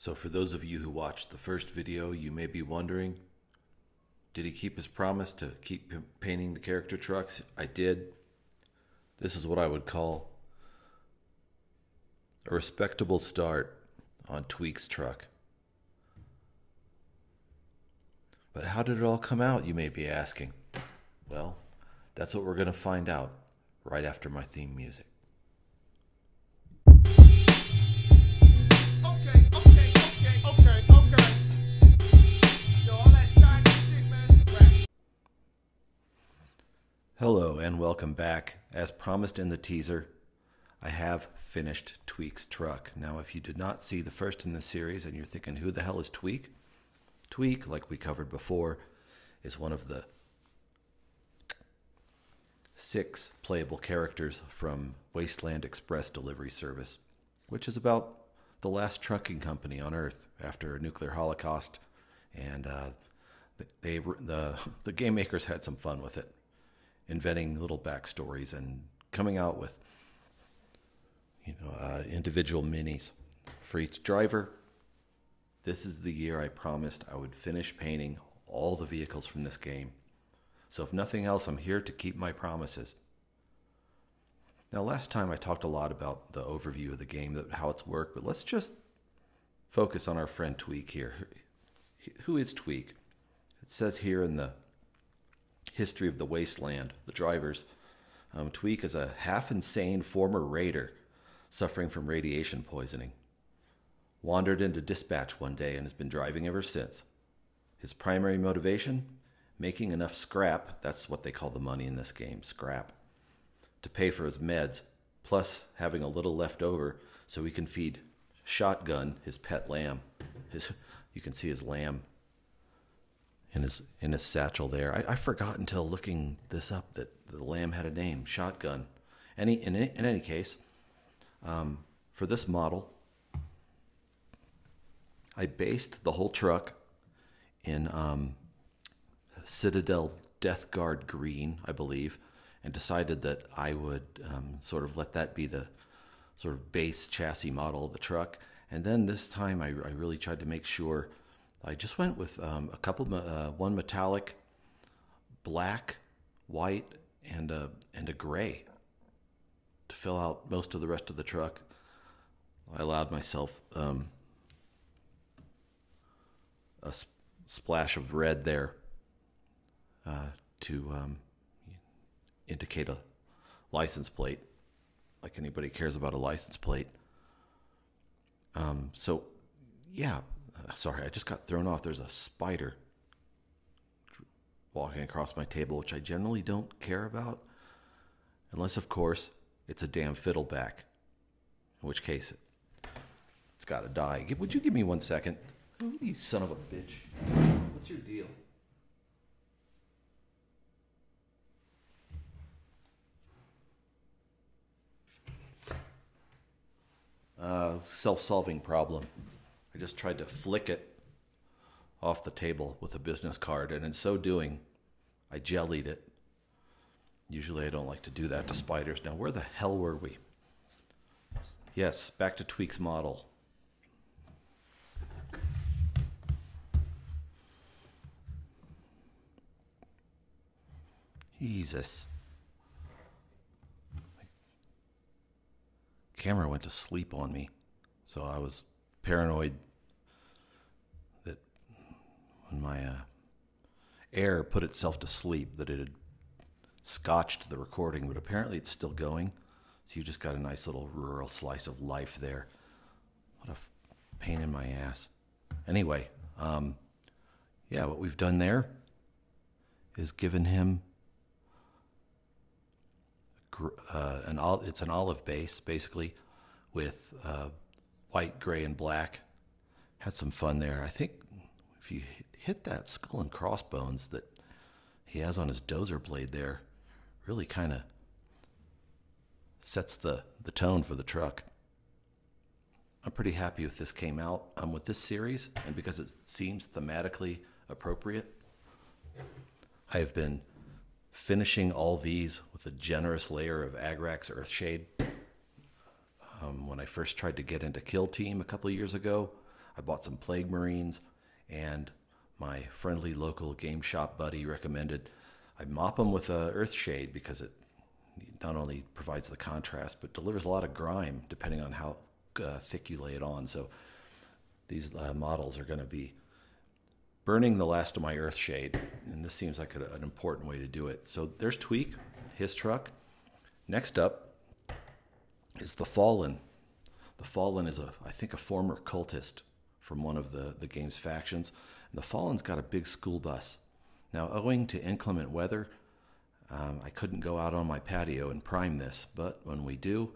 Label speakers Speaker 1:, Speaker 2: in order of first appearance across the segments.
Speaker 1: So for those of you who watched the first video, you may be wondering, did he keep his promise to keep painting the character trucks? I did. This is what I would call a respectable start on Tweek's truck. But how did it all come out, you may be asking? Well, that's what we're going to find out right after my theme music. Hello and welcome back. As promised in the teaser, I have finished Tweek's truck. Now, if you did not see the first in the series and you're thinking, who the hell is Tweek? Tweek, like we covered before, is one of the 6 playable characters from Wasteland Express delivery service, which is about the last trucking company on Earth after a nuclear holocaust, and the game makers had some fun with it, inventing little backstories and coming out with individual minis for each driver. This is the year I promised I would finish painting all the vehicles from this game. So if nothing else, I'm here to keep my promises. Now, last time I talked a lot about the overview of the game, how it's worked, but let's just focus on our friend Tweek here. Who is Tweek? It says here in the history of the Wasteland, the drivers, Tweek is a half-insane former raider suffering from radiation poisoning. Wandered into dispatch one day and has been driving ever since. His primary motivation? Making enough scrap, that's what they call the money in this game, scrap, to pay for his meds, plus having a little left over so he can feed Shotgun, his pet lamb. You can see his lamb in his satchel there. I forgot until looking this up that the lamb had a name, Shotgun. In any case, for this model, I based the whole truck in Citadel Death Guard green, I believe, and decided that I would sort of let that be the sort of base chassis model of the truck. And then this time I really tried to make sure I just went with one metallic, black, white, and a gray to fill out most of the rest of the truck. I allowed myself a splash of red there to indicate a license plate, like anybody cares about a license plate. So, yeah, sorry, I just got thrown off. There's a spider walking across my table, which I generally don't care about, unless, of course, it's a damn fiddleback, in which case it's got to die. Would you give me 1 second? Oh, you son of a bitch. What's your deal? Self-solving problem. I just tried to flick it off the table with a business card, and in so doing, I jellied it. Usually I don't like to do that to spiders. Now, where the hell were we? Yes, back to Tweek's model. Jesus. The camera went to sleep on me, so I was paranoid that when my air put itself to sleep that it had scotched the recording, but apparently it's still going. So you just got a nice little rural slice of life there. What a pain in my ass. Anyway, yeah, what we've done there is given him it's an olive base, basically, with white, gray, and black. Had some fun there. I think if you hit that skull and crossbones that he has on his dozer blade there, really kind of sets the tone for the truck. I'm pretty happy with this came out. With this series, and because it seems thematically appropriate, I have been finishing all these with a generous layer of Agrax Earthshade. When I first tried to get into Kill Team a couple of years ago, I bought some Plague Marines, and my friendly local game shop buddy recommended I mop them with Earthshade because it not only provides the contrast but delivers a lot of grime depending on how thick you lay it on. So these models are going to be burning the last of my Earthshade, and this seems like an important way to do it. So there's Tweek, his truck. Next up is the Fallen. The Fallen is, I think, a former cultist from one of the game's factions. And the Fallen's got a big school bus. Now, owing to inclement weather, I couldn't go out on my patio and prime this, but when we do,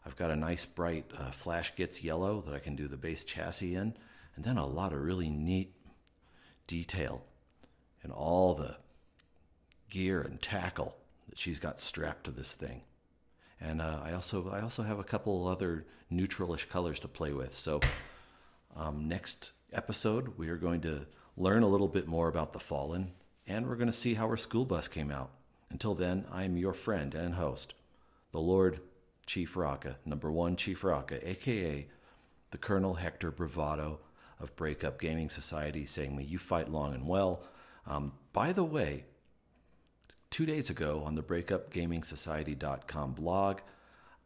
Speaker 1: I've got a nice bright Flash Gets yellow that I can do the base chassis in, and then a lot of really neat detail in all the gear and tackle that she's got strapped to this thing. And I also have a couple other neutralish colors to play with. So next episode, we are going to learn a little bit more about the Fallen, and we're going to see how her school bus came out. Until then, I'm your friend and host, the Lord Chief Rocca, #1 Chief Rocca, a.k.a. the Colonel Hector Bravado of Breakup Gaming Society, saying, may you fight long and well. By the way, 2 days ago on the breakupgamingsociety.com blog,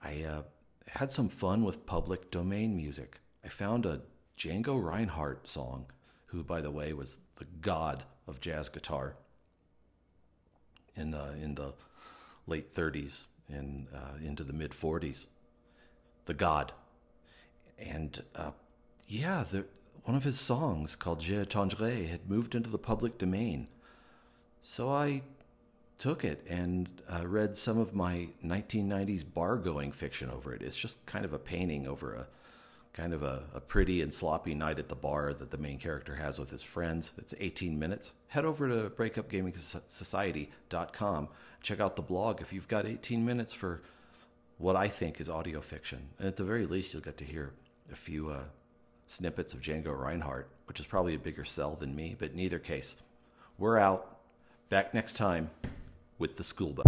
Speaker 1: I had some fun with public domain music. I found a Django Reinhardt song, who, by the way, was the god of jazz guitar in the late 30s and into the mid 40s. The god. And one of his songs called Je Tendrai had moved into the public domain. So I took it and read some of my 1990s bar-going fiction over it. It's just kind of a painting over a pretty and sloppy night at the bar that the main character has with his friends. It's 18 minutes. Head over to breakupgamingsociety.com. Check out the blog if you've got 18 minutes for what I think is audio fiction. And at the very least, you'll get to hear a few snippets of Django Reinhardt, which is probably a bigger sell than me. But in either case, we're out. Back next time with the school bus.